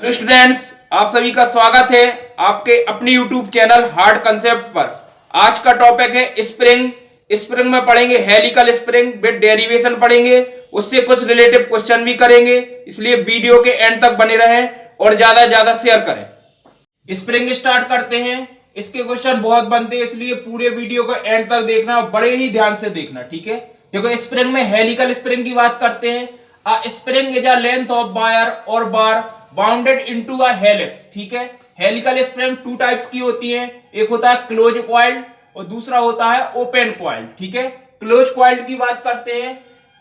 Hello students, आप सभी का स्वागत है आपके अपने यूट्यूब चैनल हार्ड कंसेप्ट पर। आज का टॉपिक है स्प्रिंग। स्प्रिंग में पढ़ेंगे हेलिकल स्प्रिंग विद डेरिवेशन पढ़ेंगे, उससे कुछ रिलेटिव क्वेश्चन भी करेंगे, इसलिए वीडियो के एंड तक बने रहें और ज्यादा शेयर करें। स्प्रिंग स्टार्ट करते हैं। इसके क्वेश्चन बहुत बनते हैं, इसलिए पूरे वीडियो को एंड तक देखना, बड़े ही ध्यान से देखना, ठीक है। देखो, स्प्रिंग में हेलिकल स्प्रिंग की बात करते हैं। अ spring is a length of wire और बार बाउंडेड इनटू अ हेलिक्स, ठीक है। हेलिकल स्प्रिंग टू टाइप्स की होती है, एक होता है क्लोज कॉइल्ड और दूसरा होता है ओपन कॉइल्ड, ठीक है। क्लोज कॉइल्ड की बात करते हैं।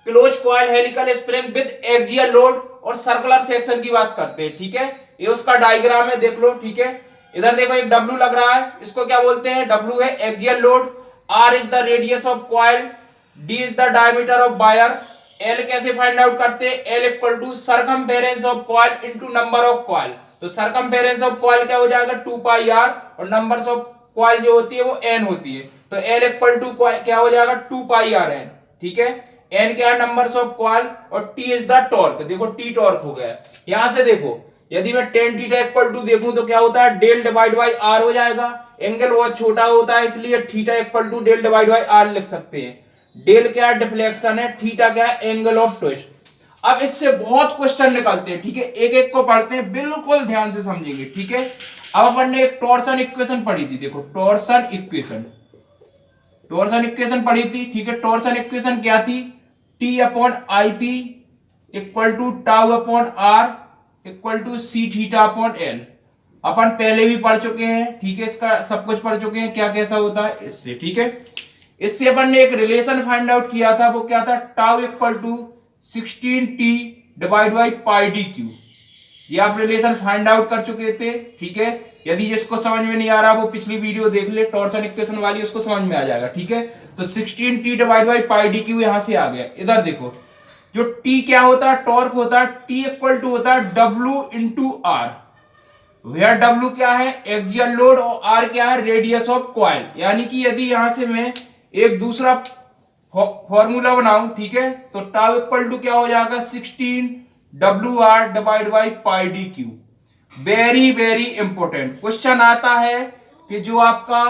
Close coil helical spring with axial load और सर्कुलर सेक्शन की बात करते हैं, ठीक है। ये उसका डायग्राम है, देख लो, ठीक है। इधर देखो, एक डब्ल्यू लग रहा है, इसको क्या बोलते हैं? डब्ल्यू है axial load, r is the radius of coil, d is the diameter of wire. L कैसे फाइंड आउट करते हैं? L equal to circumference of coil into number of coil. तो सरकमफेरेंस ऑफ कॉइल क्या हो जाएगा? 2 पाई आर, और numbers of coil जो होती है वो एन होती है। तो एल इक्वल टू क्या हो जाएगा? 2 पाई आर एन, ठीक है। एन क्या है? नंबर्स ऑफ कॉइल, और टी इज द टॉर्क। देखो, टी टॉर्क हो गया। यहां से देखो, यदि मैं टेन थीटा इक्वल टू देखूं तो क्या होता है? डेल डिवाइड बाई आर हो जाएगा। एंगल बहुत छोटा होता है, इसलिए theta equal to del divide by r लिख सकते हैं। डेल क्या है? डिफ्लेक्शन है। थीटा क्या है? Angle of twist. अब इससे बहुत क्वेश्चन निकलते हैं, ठीक है। एक एक को पढ़ते हैं, बिल्कुल ध्यान से समझेंगे, ठीक है। अब अपन ने एक टॉर्सन इक्वेशन पढ़ी थी। देखो, टॉर्सन इक्वेशन पढ़ी थी, ठीक है। टॉर्सन इक्वेशन क्या थी? T upon I P equal to tau upon R equal to C theta upon L. अपन पहले भी पढ़ चुके हैं, ठीक है। इसका सब कुछ पढ़ चुके हैं, क्या कैसा होता है इससे, ठीक है। इससे अपन ने एक रिलेशन फाइंड आउट किया था, वो क्या था? Tau equal to 16t divide by pi d q. ये आप रिलेशन फाइंड आउट कर चुके थे, ठीक है। यदि जिसको समझ में नहीं आ रहा वो पिछली वीडियो देख ले, टॉर्सन इक्वेशन वाली, उसको समझ में आ जाएगा, ठीक है। तो 16t divide by pi d Q यहां से आ गया। इधर देखो, जो t क्या होता है? टॉर्क होता है। t इक्वल टू होता है w into r, where w क्या है? एक्सियल लोड, और r क्या है? Radius of coil. यानी कि यदि यहां से मैं एक दूसरा फॉर्मूला बनाऊं, ठीक है, तो टाउ इक्वल टू क्या हो जाएगा? 16 W R divide by pi d Q. Very important question आता है कि जो आपका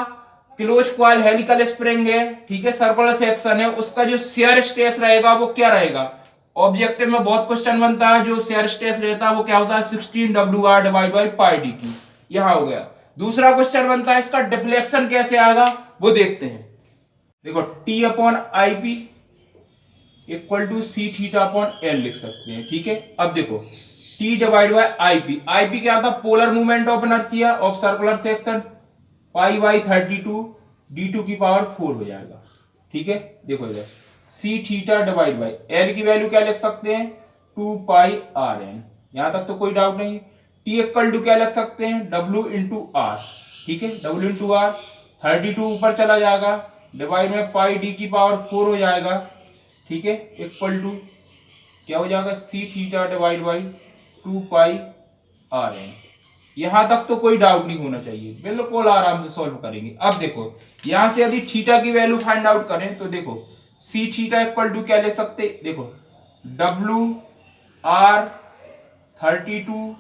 क्लोज कॉइल हेलिकल स्प्रिंग है, ठीक है, सर्कुलर सेक्शन है, उसका जो शेयर स्ट्रेस रहेगा वो क्या रहेगा? ऑब्जेक्टिव में बहुत क्वेश्चन बनता है, जो शेयर स्ट्रेस रहता है वो क्या होता है? 16 W R divide by pi d Q. यहां हो गया। दूसरा क्वेश्चन बनता है, इसका डिफ्लेक्शन कैसे आएगा वो देखते हैं। देखो, t upon I P equal to C theta upon l लिख सकते हैं, ठीक है। अब देखो, t divide by i p क्या था? Polar movement of inertia of circular section, pi by 32 d2 की पावर 4 हो जाएगा, ठीक है। देखो इधर सी थीटा डिवाइड बाई एल की वैल्यू क्या लिख सकते हैं? 2 पाई आर एन। यहां तक तो कोई डाउट नहीं। टी इक्वल टू क्या लिख सकते हैं? डब्ल्यू इंटू आर, ठीक है। डब्ल्यू इंटू आर, 32 ऊपर चला जाएगा, डिवाइड में पाई डी की पावर 4 हो जाएगा, ठीक है, इक्वल टू क्या हो जाएगा? C theta divide by 2 pi are N. यहां तक तो कोई डाउट नहीं होना चाहिए, बिल्कुल आराम से सॉल्व करेंगे। अब देखो, यहां से यदि थीटा की वैल्यू फाइंड आउट करें तो देखो, सी थीटा इक्वल टू क्या ले सकते? देखो, डब्ल्यू r 32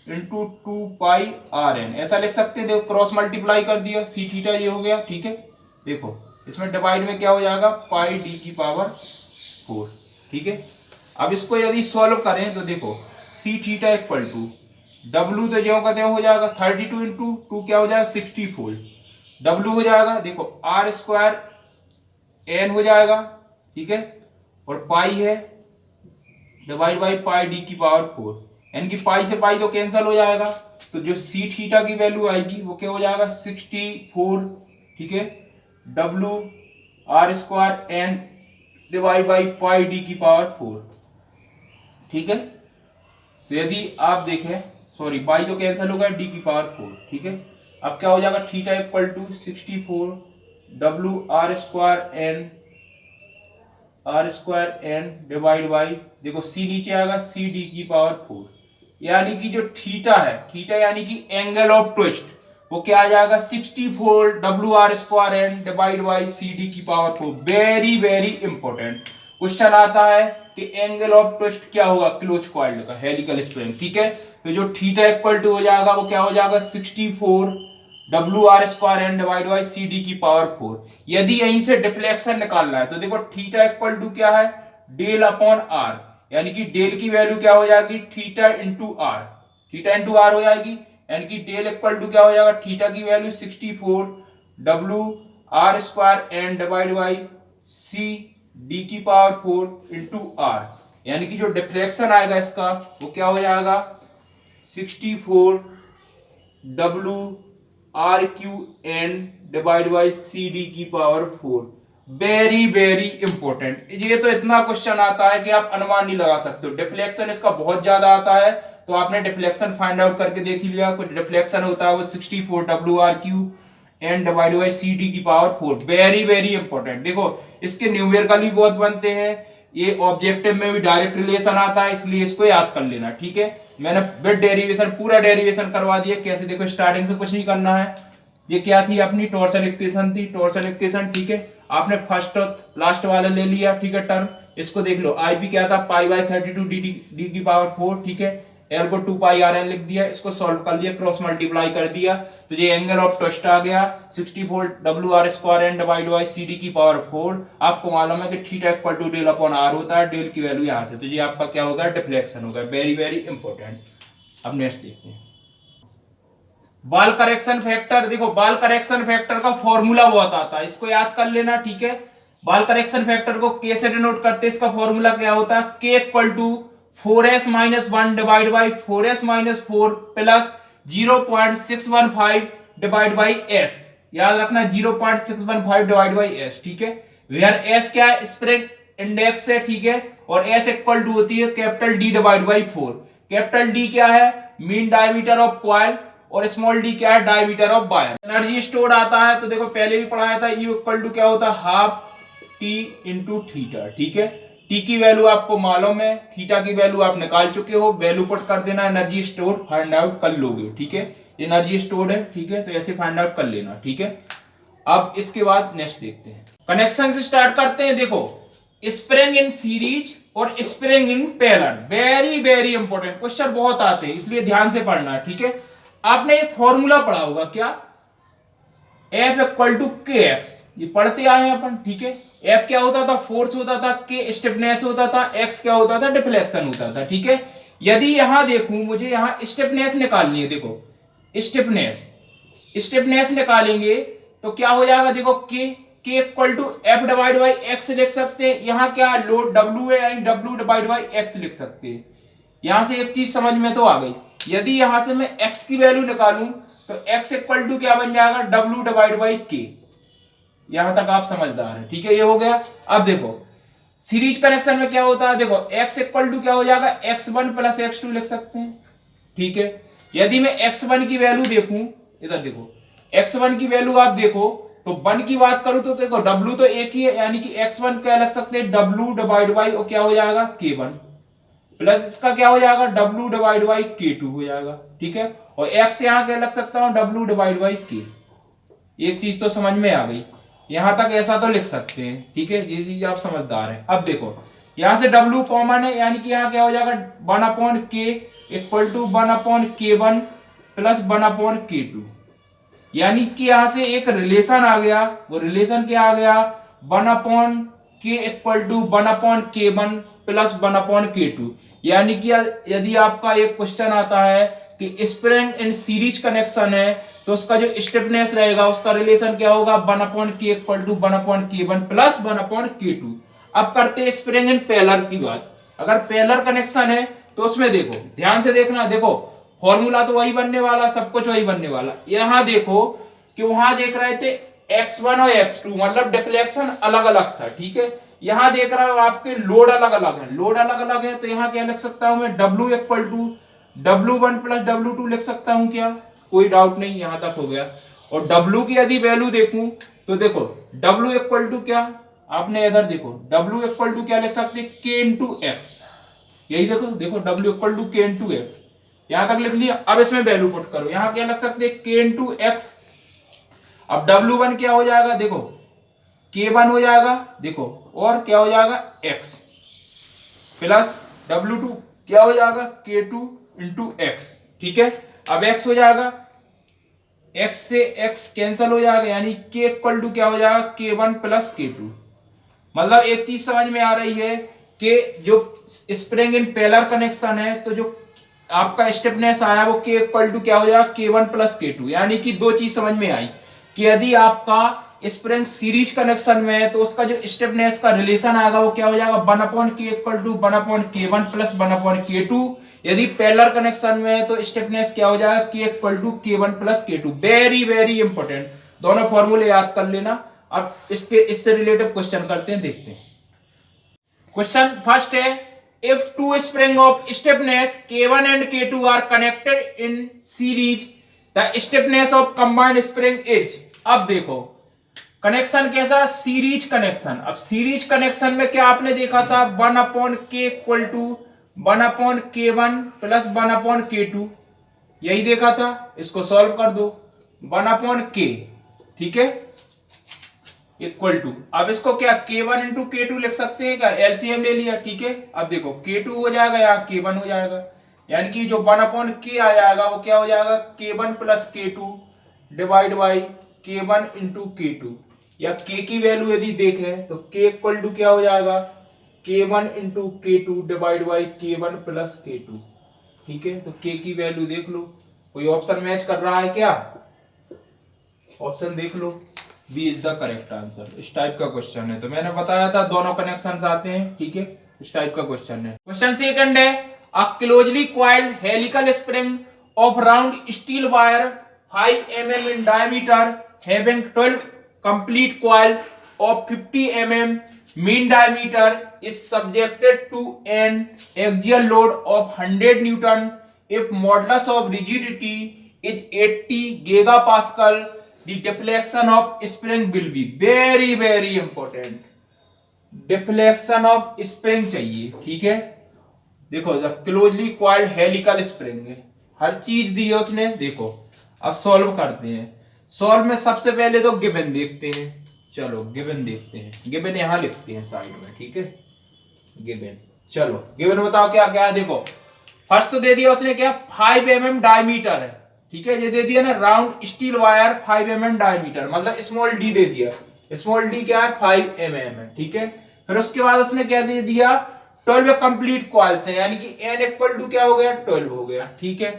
into 2 pi are n, ऐसा लिख सकते हैं। देखो, क्रॉस मल्टीप्लाई कर दिया, सी थीटा ये हो गया, ठीक है। देखो, इसमें डिवाइड में क्या हो जाएगा? पाई डी की पावर 4, ठीक है। अब इसको यदि सॉल्व करें तो देखो, C theta equal to W तो ज्यों का त्यों हो जाएगा, 32 इंटू 2 क्या हो जाएगा? 64 डब्ल्यू हो जाएगा। देखो, आर स्क्वायर एन हो जाएगा, ठीक है, और पाई है डिवाइड बाई पाई डी की पावर 4। एन की पाई से पाई तो कैंसिल हो जाएगा, तो जो सी थीटा की वैल्यू आएगी वो क्या हो जाएगा? 64, ठीक है, डब्ल्यू r square n divide by pi d की पावर 4, ठीक है। तो यदि आप देखें, सॉरी, पाई तो कैंसिल होगा, डी की पावर 4, ठीक है। अब क्या हो जाएगा? थीटा इक्वल टू 64 डब्ल्यू r square n divide by, देखो सी नीचे आएगा, सी डी की पावर 4। यानी कि जो थीटा है, थीटा यानी कि एंगल ऑफ ट्विस्ट, वो क्या आ जाएगा? 64 डब्ल्यू r square n divide by c d की पावर 4। वेरी इंपॉर्टेंट क्वेश्चन आता है कि एंगल ऑफ ट्विस्ट क्या होगा क्लोज कॉइल्ड का हेलिकल स्प्रिंग, ठीक है। तो जो थीटा इक्वल टू हो जाएगा वो क्या हो जाएगा 64 WR² n divide by CD की पावर 4। यदि यहीं से डिफ्लेक्शन निकालना है तो देखो थीटा इक्वल टू क्या है डेल अपॉन आर, यानी कि डेल की वैल्यू क्या हो जाएगी theta into r, theta into r हो जाएगी, यानी कि डेल इक्वल टू क्या हो जाएगा थीटा की value 64 WR² n divide by CD की पावर 4 इंटू आर, यानी कि जो डिफ्लेक्शन आएगा इसका वो क्या हो जाएगा 64 WRQN डिवाइड बाई CD की पावर 4। वेरी वेरी इंपॉर्टेंट, ये तो इतना क्वेश्चन आता है कि आप अनुमान नहीं लगा सकते हो। डिफ्लेक्शन इसका बहुत ज्यादा आता है, तो आपने डिफ्लेक्शन फाइंड आउट करके देख ही लिया। कुछ डिफ्लेक्शन होता है वो 64 WRQN डिवाइड बाई CD की पावर 4। Very very important. देखो इसके न्यूमेरिकल भी बहुत बनते हैं, ये ऑब्जेक्टिव में भी डायरेक्ट रिलेशन आता है, इसलिए इसको याद कर लेना, ठीक है। मैंने विद डेरिवेशन पूरा डेरिवेशन करवा दिया कैसे। देखो स्टार्टिंग से कुछ नहीं करना है। ये क्या थी अपनी टॉर्सल इक्वेशन थी, टॉर्सल इक्वेशन, ठीक है। आपने फर्स्ट और लास्ट वाला ले लिया, ठीक है टर्म। इसको देख लो IP क्या था पाई बाई 32 डी की पावर 4, ठीक है। L को 2 पाई RN लिख दिया, इसको सॉल्व कर लिया, क्रॉस मल्टीप्लाई कर दिया, तो ये एंगल ऑफ ट्विस्ट आ गया 64 WR² n divide by CD की पावर 4। आपको मालूम है कि theta equal to del upon r होता है, डेल की वैल्यू यहां से, तो ये आपका क्या होगा डिफ्लेक्शन होगा। Very very important. अब नेक्स्ट देखते हैं बाल करेक्शन फैक्टर। देखो बाल करेक्शन फैक्टर का फॉर्मूला बहुत आता है, इसको याद कर लेना, ठीक है। बाल करेक्शन फैक्टर को K से डिनोट करते हैं, इसका फॉर्मूला क्या होता है K equal to 4s-1 divide by 4s-4 plus 0.615 divide by s। याद रखना 0.615 डिवाइड बाई s, ठीक है। वेयर s क्या है स्प्रिंग इंडेक्स है, ठीक है, और s इक्वल टू होती है capital D divide by 4। Capital D क्या है मीन डायमीटर ऑफ कॉइल, और स्मॉल d क्या है diameter of wire. Energy stored आता है तो देखो पहले भी पढ़ाया था, U इक्वल टू क्या होता है हाफ T इंटू थीटा, ठीक है। T की वैल्यू आपको मालूम है, थीटा की वैल्यू आप निकाल चुके हो, वैल्यू पुट कर देना, एनर्जी स्टोर फाइंड आउट कर लोगे, ठीक है। एनर्जी स्टोर्ड है, ठीक है, तो ऐसे फाइंड आउट कर लेना, ठीक है। अब इसके बाद नेक्स्ट देखते हैं, कनेक्शन से स्टार्ट करते हैं। देखो स्प्रिंग इन सीरीज और spring in parallel, very very important question बहुत आते हैं, इसलिए ध्यान से पढ़ना, ठीक है। आपने एक फॉर्मूला पढ़ा होगा क्या F इक्वल टू KX, ये पढ़ते आए हैं अपन, ठीक है। F क्या होता था फोर्स होता था, K स्टिफनेस होता था, X क्या होता था डिफ्लेक्शन होता था, ठीक है। यदि यहां देखूं मुझे यहां स्टिफनेस निकालनी है, देखो स्टिफनेस निकालेंगे तो क्या हो जाएगा देखो K equal to F divide by X लिख सकते हैं। यहां क्या लोड W है, यानी W डिवाइड बाई X लिख सकते हैं। यहां से एक चीज समझ में तो आ गई, यदि यहां से मैं x की वैल्यू निकालूं तो x इक्वल टू क्या बन जाएगा w डिवाइड बाई k। यहां तक आप समझदार हैं, ठीक है, ये हो गया। अब देखो सीरीज कनेक्शन में क्या होता है, देखो x इक्वल टू क्या हो जाएगा x1 प्लस x2 लिख सकते हैं, ठीक है। यदि मैं x1 की वैल्यू देखूं, इधर देखो x1 की वैल्यू आप देखो तो 1 की बात करूं तो देखो w तो एक ही है, यानी कि x1 क्या लिख सकते हैं w डिवाइड बाई और क्या हो जाएगा k1 प्लस इसका क्या हो जाएगा W डिवाइड बाई K2 हो जाएगा, ठीक है। और X यहां क्या लग सकता हूं W डिवाइड बाई K। एक चीज तो समझ में आ गई, यहां तक ऐसा तो लिख सकते हैं, ठीक है, ये चीज आप समझदार हैं। अब देखो यहां से W कॉमन है, यानी कि यहां क्या हो जाएगा 1/K equal to 1/K1 plus 1/K2, यानी कि यहां से एक रिलेशन आ गया, वो रिलेशन क्या आ गया 1/K equal to 1/K1 plus 1/K2। यानी कि यदि आपका एक क्वेश्चन आता है कि स्प्रिंग इन सीरीज कनेक्शन है तो उसका जो स्टिफनेस रहेगा उसका रिलेशन क्या होगा 1/K equal to 1/K1 plus 1/K2। अब करते हैं स्प्रिंग इन पैरेलल की बात। अगर पैरेलल कनेक्शन है तो उसमें देखो ध्यान से देखना, देखो फॉर्मूला तो वही बनने वाला, सब कुछ वही बनने वाला। यहां देखो कि वहां देख रहे थे x1 और x2, मतलब डिफ्लेक्शन अलग अलग था, ठीक है। यहां देख रहा हूं आपके लोड अलग अलग है, लोड अलग अलग है, तो यहां क्या लिख सकता हूं मैं W equal to W1 plus W2 लिख सकता हूं क्या, कोई डाउट नहीं, यहां तक हो गया। और W की यदि वैल्यू देखूं तो देखो W इक्वल टू क्या, आपने इधर देखो W इक्वल टू क्या लिख सकते हैं K इंटू एक्स, यही देखो देखो W equal to K into x, यहां तक लिख लिया। अब इसमें वैल्यू पुट करो, यहां क्या लग सकते हैं K इंटू एक्स। अब W1 क्या हो जाएगा देखो K1 हो जाएगा, देखो और क्या हो जाएगा X, प्लस W2 क्या हो जाएगा K2 इंटू एक्स। ठीक है, अब x हो जाएगा, x से x कैंसिल हो जाएगा, यानी k इक्वल टू क्या हो जाएगा K1 प्लस K2। मतलब एक चीज समझ में आ रही है कि जो स्प्रिंग इन पेलर कनेक्शन है तो जो आपका स्टिफनेस आया वो k इक्वल टू क्या हो जाएगा K1 प्लस K2। यानी कि दो चीज समझ में आई कि यदि आपका स्प्रिंग सीरीज कनेक्शन में है तो उसका जो स्टिफनेस का रिलेशन आएगा वो क्या हो जाएगा 1/k equal to 1/K1 plus 1/K2। यदि पेलर कनेक्शन में है तो स्टिफनेस क्या हो जाएगा k equal to K1 plus K2। Very very important, दोनों फॉर्मूले याद कर लेना। अब इससे रिलेटेड क्वेश्चन करते हैं, देखते हैं। क्वेश्चन फर्स्ट है, if two spring of stiffness K1 and K2 are connected in series the stiffness of combined spring is. अब देखो कनेक्शन कैसा, सीरीज कनेक्शन। अब सीरीज कनेक्शन में क्या आपने देखा था 1/k equal to 1/K1 plus 1/K2, यही देखा था। इसको सॉल्व कर दो, 1/k, ठीक है, इक्वल टू, अब इसको क्या K1 इंटू K2 लिख सकते हैं क्या, एलसीएम ले लिया। ठीक है, अब देखो K2 हो जाएगा या K1 हो जाएगा, यानी कि जो 1/k आ जाएगा वो क्या हो जाएगा K1 plus K2 divide by K1 into K2। या K की वैल्यू यदि देखें तो K इक्वल टू क्या हो जाएगा K1 into K2 divide by K1 plus K2। ठीक है, तो K की वैल्यू देख लो, कोई ऑप्शन मैच कर रहा है क्या, ऑप्शन देख लो, B is the correct answer. इस टाइप का क्वेश्चन है, तो मैंने बताया था दोनों कनेक्शंस आते हैं। ठीक है, इस टाइप का क्वेश्चन है। क्वेश्चन सेकंड है, a closely coiled helical spring of round steel wire 5 mm in diameter having 12 complete coils of 50 mm mean diameter is subjected to an axial load of 100 Newton if modulus of rigidity is 80 gigapascal. The deflection of spring will be very very important. Deflection of spring चाहिए। ठीक है, देखो the closely coiled helical spring है, हर चीज दी है उसने। देखो अब सॉल्व करते हैं। सॉल्व में सबसे पहले तो गिवन देखते हैं, चलो गिवन देखते हैं। गिवन यहां लिखते हैं साइड में, ठीक है, गिवन। चलो गिवन बताओ क्या क्या है। देखो फर्स्ट तो दे दिया उसने क्या 5 mm डायमीटर है। ठीक है, ये दे दिया ना round steel wire 5 mm diameter, मतलब स्मॉल डी दे दिया। स्मॉल डी क्या है 5 mm है। ठीक है, फिर उसके बाद उसने क्या दे दिया 12 कंप्लीट कॉइल्स है, यानी कि n इक्वल टू क्या हो गया 12 हो गया। ठीक है,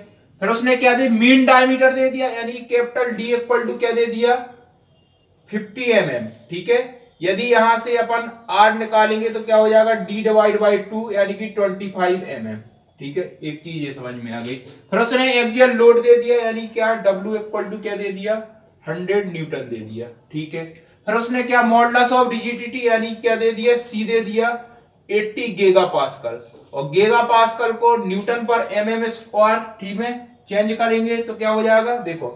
फिर उसने क्या दे मीन डायमीटर दे दिया, यानी कि कैपिटल डी इक्वल टू क्या दे दिया 50 mm। ठीक है, यदि यहां से अपन r निकालेंगे तो क्या हो जाएगा d डिवाइड बाई 2, यानी कि 25 mm। ठीक है, एक चीज ये समझ में आ गई। फिर उसने एक्सियल लोड दे दिया, यानी क्या w इक्वल टू क्या दे दिया 100 न्यूटन दे दिया। ठीक है, फिर उसने क्या मॉडुलस ऑफ रिजिडिटी यानी क्या दे दिया c दे दिया 80 गीगा पास्कल, और गीगा पास्कल को न्यूटन पर mm स्क्वायर ठीक है चेंज करेंगे तो क्या हो जाएगा, देखो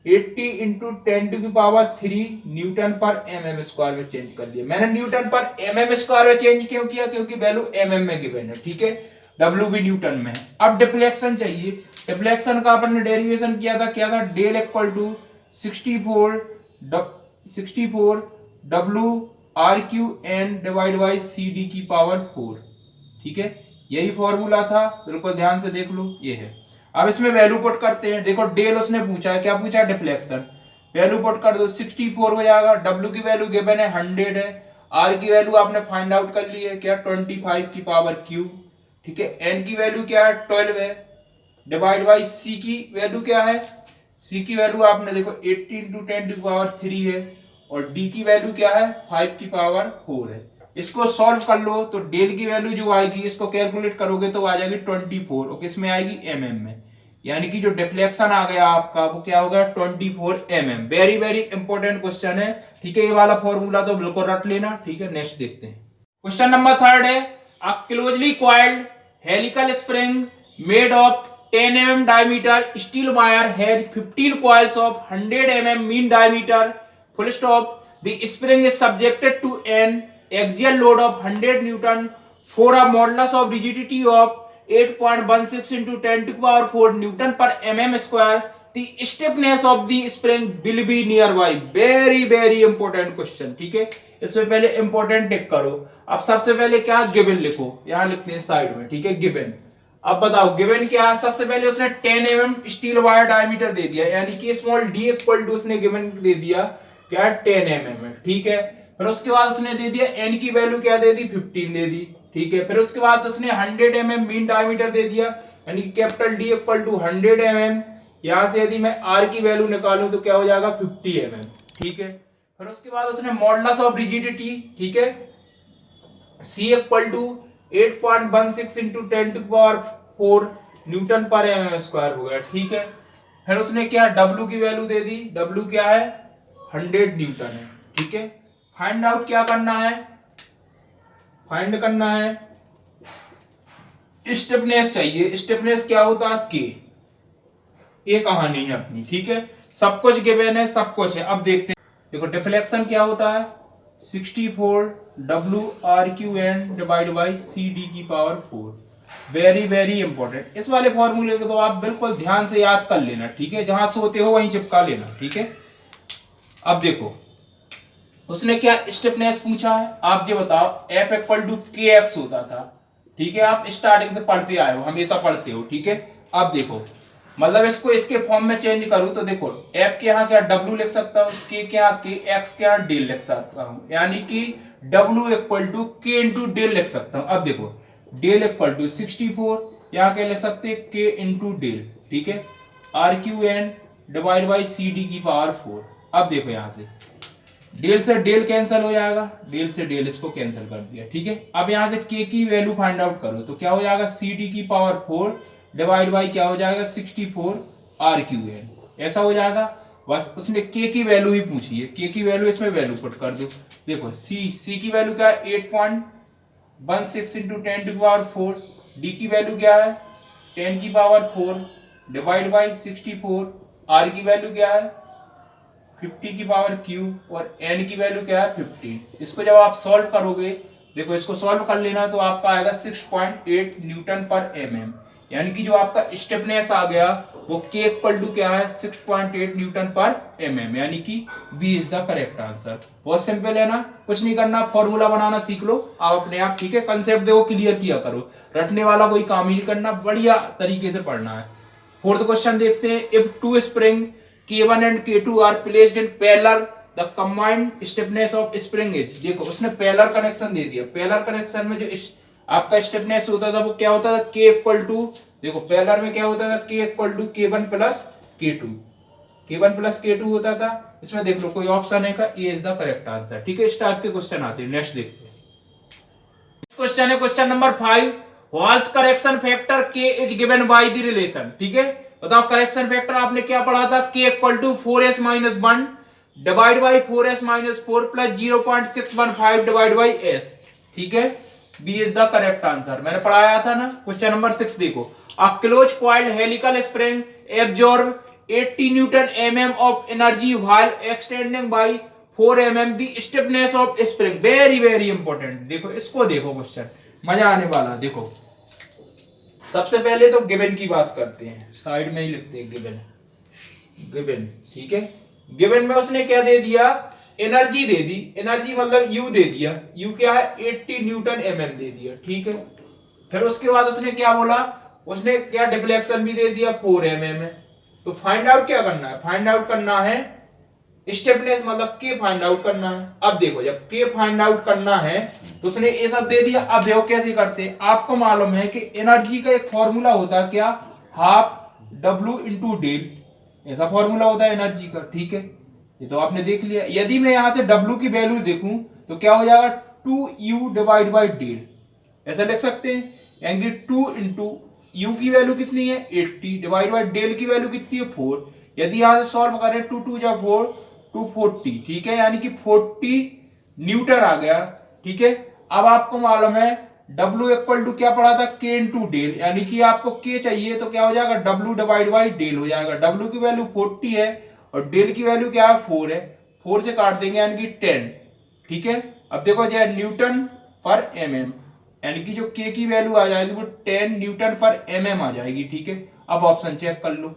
80 इंटू 10⁻³ न्यूटन पर mm स्क्वायर में चेंज कर दिया। मैंने न्यूटन पर mm स्क्वायर में चेंज क्यों किया, क्योंकि वैल्यू mm में गिवन है। ठीक है, w भी न्यूटन में है। अब डिफ्लेक्शन चाहिए, डिफ्लेक्शन का अपन ने डेरिवेशन किया था, क्या था del equal to 64 w r/n divide by cd की पावर 4। ठीक है, यही फॉर्मूला था, बिल्कुल ध्यान से देख लो, ये है। अब इसमें वैल्यू पुट करते हैं। देखो डेल उसने पूछा है, क्या पूछा है डिफ्लेक्शन, वैल्यू पुट कर दो 64 हो जाएगा, w की वैल्यू गिवन है 100 है, r की वैल्यू आपने फाइंड आउट कर ली है क्या 25 की पावर क्यूब। ठीक है, n की वैल्यू क्या है 12 है, डिवाइड बाई c की वैल्यू क्या है, c की वैल्यू आपने देखो 80 इंटू 10⁻³ है, और d की वैल्यू क्या है 5 की पावर 4 है। इसको सॉल्व कर लो तो डेल की वैल्यू जो आएगी इसको कैलकुलेट करोगे तो आ जाएगी 24, और किस में आएगी mm में, यानी कि जो डिफ्लेक्शन आ गया आपका वो क्या होगा 24 mm। Very very important question है। ठीक है, ये वाला फॉर्मूला तो बिल्कुल रट लेना। ठीक है, नेक्स्ट देखते हैं। क्वेश्चन नंबर 3 है, a closely coiled helical spring made of 10 mm diameter steel wire has 15 coils of 100 mm mean diameter, full stop. The spring is subjected to an axial load of 100 Newton for a modulus of rigidity of 8.16 into 10⁴ Newton per mm square. The stiffness of the spring will be nearby. Very very important question. ठीक है, इसमें पहले important टिक करो। अब सबसे पहले क्या, given लिखो, यहां लिखते हैं साइड में, ठीक है, गिवन। अब बताओ गिवन क्या है। सबसे पहले उसने 10 mm स्टील वायर डायमीटर दे दिया, यानी कि स्मॉल डी इक्वल टू उसने गिवन दे दिया क्या, 10 mm, ठीक है। फिर उसके बाद उसने दे दिया एन की वैल्यू क्या दे दी, 15 दे दी, ठीक है। फिर उसके बाद उसने 100 mm मीन डायमीटर दे दिया, यानी capital D equal to 100 mm। यहां से यदि मैं आर की वैल्यू निकालूं तो क्या हो जाएगा, 50 mm, ठीक है। फिर उसके बाद उसने मॉडुलस ऑफ रिजिडिटी, ठीक है, सी इक्वल टू 8.16 इंटू 10⁴ न्यूटन पर mm स्क्वायर हो गया, ठीक है। फिर उसने क्या, डब्ल्यू की वैल्यू दे दी, डब्ल्यू क्या है, 100 न्यूटन है, ठीक है। फाइंड आउट क्या करना है, फाइंड करना है स्टिफनेस चाहिए। स्टिफनेस क्या होता है, के। ये कहानी है अपनी, ठीक है। सब कुछ गिवन है, सब कुछ है। अब देखते हैं, देखो डिफ्लेक्शन क्या होता है, 64 WRQN divide by CD⁴। Very very important. इस वाले फॉर्मूले को तो आप बिल्कुल ध्यान से याद कर लेना, ठीक है, जहां सोते हो वहीं चिपका लेना, ठीक है। अब देखो उसने क्या स्टिफनेस पूछा है, आप ये बताओ, F इक्वल टू KX होता था, ठीक है, आप स्टार्टिंग से पढ़ते आए हो, हमेशा पढ़ते हो, ठीक है। अब देखो मतलब इसको इसके फॉर्म में चेंज करूं तो देखो F के यहाँ क्या W लिख सकता हूं, K के यहाँ K, X के यहाँ डेल लिख सकता हूं, यानी कि W equal to K into del लिख सकता हूं। अब देखो डेल इक्वल टू 64, यहाँ क्या लिख सकते हैं, K इंटू डेल, ठीक है, RQN डिवाइड बाई CD⁴। अब देखो यहां से डेल कैंसिल हो जाएगा, डेल से डेल इसको कैंसिल कर दिया, ठीक है। अब यहां से K की वैल्यू फाइंड आउट करो तो क्या हो जाएगा, CD⁴ डिवाइड बाई क्या हो जाएगा, 64 RQN, ऐसा हो जाएगा। बस उसने K की वैल्यू ही पूछी है, K की वैल्यू इसमें वैल्यू पुट कर दो। देखो C की वैल्यू क्या है, 8.16 इंटू 10⁴। D की वैल्यू क्या है, 10⁴ डिवाइड बाई 64। R की वैल्यू क्या है, 50³ और N की वैल्यू क्या है, 15। इसको जब आप सॉल्व करोगे, देखो इसको सॉल्व कर लेना तो आपका आएगा 6.8 न्यूटन पर mm, यानी कि जो आपका स्टिफनेस आ गया वो K इक्वल टू क्या है, 6.8 न्यूटन पर mm, यानी कि B is the correct answer. बहुत सिंपल है ना, कुछ नहीं करना, फॉर्मूला बनाना सीख लो आप अपने आप, ठीक है। कंसेप्ट देखो क्लियर किया करो, रटने वाला कोई काम ही नहीं करना, बढ़िया तरीके से पढ़ना है। फोर्थ क्वेश्चन देखते हैं, if two spring K1 and K2 are placed in parallel, the combined stiffness of spring is, देखो उसने पैरेलल कनेक्शन दे दिया। पैरेलल कनेक्शन में जो आपका स्टिफनेस होता था वो क्या होता था, K इक्वल टू, देखो पैरेलल में क्या होता था, K equal to K1 plus K2, K1 plus K2 होता था। इसमें देख लो कोई ऑप्शन है का, A is the correct answer, ठीक है। इस टाइप के क्वेश्चन आते हैं। नेक्स्ट देखते हैं, क्वेश्चन है question number 5, Hall's correction factor K is given by the relation, ठीक है। बताओ करेक्शन फैक्टर आपने क्या पढ़ा था, K equal to 4s-1 divide by 4s-4 plus 0.615 divide by s, ठीक है। B is the correct answer, मैंने पढ़ाया था ना। क्वेश्चन नंबर 6 देखो, a close coiled helical spring absorb 80 newton mm of energy while extending by 4 mm the stiffness of spring. Very very important, देखो इसको देखो, क्वेश्चन मजा आने वाला। देखो सबसे पहले तो गिवन की बात करते हैं, साइड में ही लिखते हैं गिवन, गिवन, ठीक है। गिवन में उसने क्या दे दिया, एनर्जी दे दी, एनर्जी मतलब U दे दिया, U क्या है, 80 न्यूटन mm दे दिया, ठीक है। फिर उसके बाद उसने क्या बोला, उसने क्या डिफ्लेक्शन भी दे दिया 4 mm। तो फाइंड आउट क्या करना है, फाइंड आउट करना है स्टिफनेस, मतलब K फाइंड आउट करना है। अब देखो जब K फाइंड आउट करना है तो उसने ये सब दे दिया। अब देखो कैसे करते हैं, आपको मालूम है कि एनर्जी का एक फॉर्मूला होता है क्या, हाफ W इंटू डेल, ऐसा फॉर्मूला होता है एनर्जी का, ठीक है। ये तो आपने देख लिया। यदि मैं यहां से W की वैल्यू देखूं तो क्या हो जाएगा, 2U डिवाइड बाई डेल, ऐसा लिख सकते हैं, यानी 2 इंटू U की वैल्यू कितनी है 80 डिवाइड बाई डेल की वैल्यू कितनी है 4। यदि यहां से सॉल्व करें 2 2 जा 4 240, ठीक है, यानी कि 40 न्यूटन आ गया, ठीक है। अब आपको मालूम है W इक्वल टू क्या पड़ा था, K इंटू डेल, यानी कि आपको K चाहिए तो क्या हो जाएगा, W डिवाइड बाई डेल हो जाएगा। W की वैल्यू 40 है और डेल की वैल्यू क्या है 4 है, 4 से काट देंगे यानी कि 10, ठीक है। अब देखो जो न्यूटन पर mm, यानी कि जो K की वैल्यू आ जाएगी वो 10 न्यूटन पर mm आ जाएगी, ठीक है। अब ऑप्शन चेक कर लो,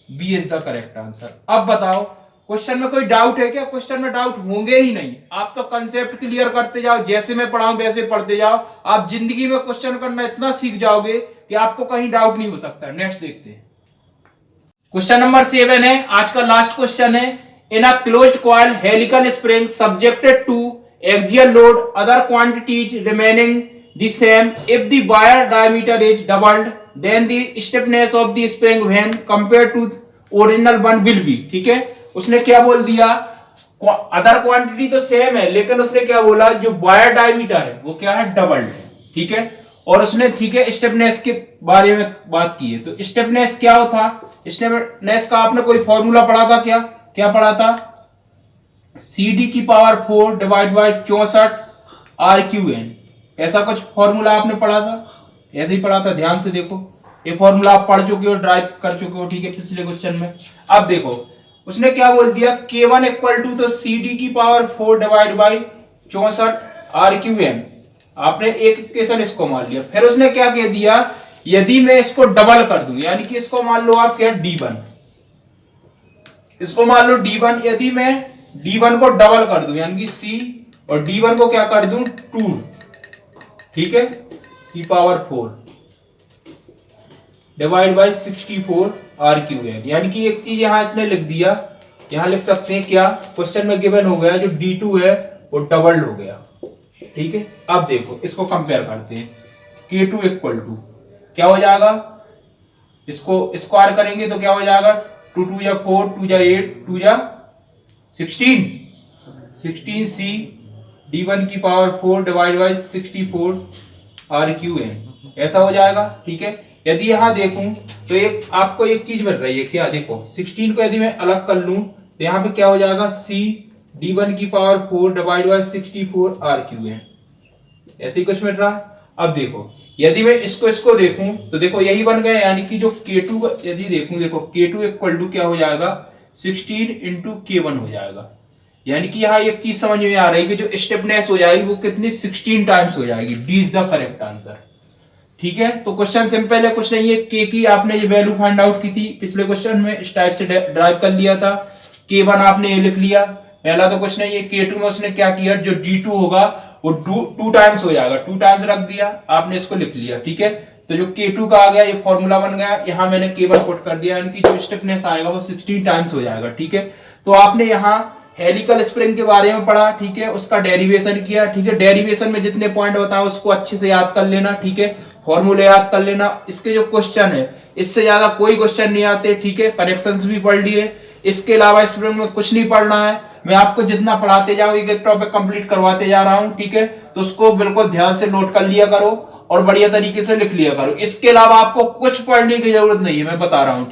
B is the correct answer. अब बताओ क्वेश्चन में कोई डाउट है क्या? क्वेश्चन में डाउट होंगे ही नहीं। आप तो कंसेप्ट क्लियर करते जाओ, जैसे मैं पढ़ाऊं वैसे पढ़ते जाओ। आप जिंदगी में क्वेश्चन करना इतना सीख जाओगे कि आपको कहीं डाउट नहीं हो सकता। नेक्स्ट देखते हैं। क्वेश्चन नंबर 7 है, आज का लास्ट क्वेश्चन है। In a closed coil helical spring subjected to axial load other quantities remaining the same if the wire diameter is doubled then the stiffness of the spring when compared to original one will be. ठीक है, उसने क्या बोल दिया? Other quantity तो same है, लेकिन उसने क्या बोला, जो वायर डायमीटर है वो क्या है? डबल्ड है। ठीक है, और उसने ठीक है स्टिफनेस के बारे में बात की है। तो स्टिफनेस क्या होता? स्टिफनेस का आपने कोई फॉर्मूला पढ़ा था क्या? क्या पढ़ा था? CD की पावर 4 डिवाइड बाय 64 RQN, ऐसा कुछ फॉर्मूला आपने पढ़ा था? ऐसे ही पढ़ा था, ध्यान से देखो। ये फॉर्मूला आप पढ़ चुके हो, ड्राइव कर चुके हो। ठीक है, पिछले क्वेश्चन में। अब देखो उसने क्या बोल दिया, K1 इक्वल टू तो CD की पावर 4 डिवाइड बाई 64 RQN। आपने एक इक्वेशन इसको मान लिया। फिर उसने क्या कह दिया, यदि मैं इसको डबल कर दूं, यानी कि इसको मान लो आप क्या D1, इसको मान लो D1, यदि मैं D1 को डबल कर दूं यानी कि C और D1 को क्या कर दूं 2, ठीक है, की पावर 4 डिवाइड बाई 64 RQN। यानी कि एक चीज यहां इसने लिख दिया, यहां लिख सकते हैं क्या, क्वेश्चन में गिवन हो गया जो D2 है वो डबल्ड हो गया। ठीक है, अब देखो इसको कंपेयर करते हैं। K2 इक्वल टू क्या हो जाएगा, इसको स्क्वायर करेंगे तो क्या हो जाएगा, 2 2 या 4, 2 या 8, 2 या 16, 16C D1 की पावर 4 डिवाइड बाई 64 RQN, ऐसा हो जाएगा। ठीक है, यदि यहां देखूं तो एक आपको एक चीज मिल रही है क्या, देखो 16 को यदि मैं अलग कर लूं तो यहां पे क्या हो जाएगा, C D1 की पावर 4 डिवाइड बाई 64 RQN, ऐसे ही कुछ मिल रहा है। अब देखो यदि मैं इसको देखूं तो देखो यही बन गया, यानी कि जो K2 का यदि देखूं, देखो K2 इक्वल टू क्या हो जाएगा, 16 इंटू K1 हो जाएगा। यानी कि यहाँ एक चीज समझ में आ रही है कि जो स्टिफनेस हो जाएगी वो कितनी 16 टाइम्स हो जाएगी। D is the correct answer. ठीक है, तो क्वेश्चन सिंपल है, कुछ नहीं है। के की आपने ये वैल्यू फाइंड आउट की थी पिछले क्वेश्चन में, इस टाइप से ड्राइव कर लिया था। K1 आपने ये लिख लिया, पहला तो कुछ नहीं है। K2 में उसने क्या किया, जो D2 होगा वो 2 टाइम्स हो जाएगा, 2 टाइम्स रख दिया, आपने इसको लिख लिया। ठीक है, तो जो K2 का आ गया ये फॉर्मूला बन गया, यहाँ मैंने K1 पुट कर दिया, यानी कि जो स्टिफनेस आएगा वो 16 टाइम्स हो जाएगा। ठीक है, तो आपने यहाँ हेलिकल स्प्रिंग के बारे में पढ़ा। ठीक है, उसका डेरिवेशन किया। ठीक है, डेरिवेशन में जितने पॉइंट बताओ उसको अच्छे से याद कर लेना। ठीक है, फॉर्मूले याद कर लेना। इसके जो क्वेश्चन है इससे ज्यादा कोई क्वेश्चन नहीं आते। ठीक है, कनेक्शंस भी पढ़ लिए, इसके अलावा स्प्रिंग में कुछ नहीं पढ़ना है। मैं आपको जितना पढ़ाते जाऊँ, एक टॉपिक कंप्लीट करवाते जा रहा हूँ। ठीक है, तो उसको बिल्कुल ध्यान से नोट कर लिया करो और बढ़िया तरीके से लिख लिया करो। इसके अलावा आपको कुछ पढ़ने की जरूरत नहीं है, मैं बता रहा हूँ।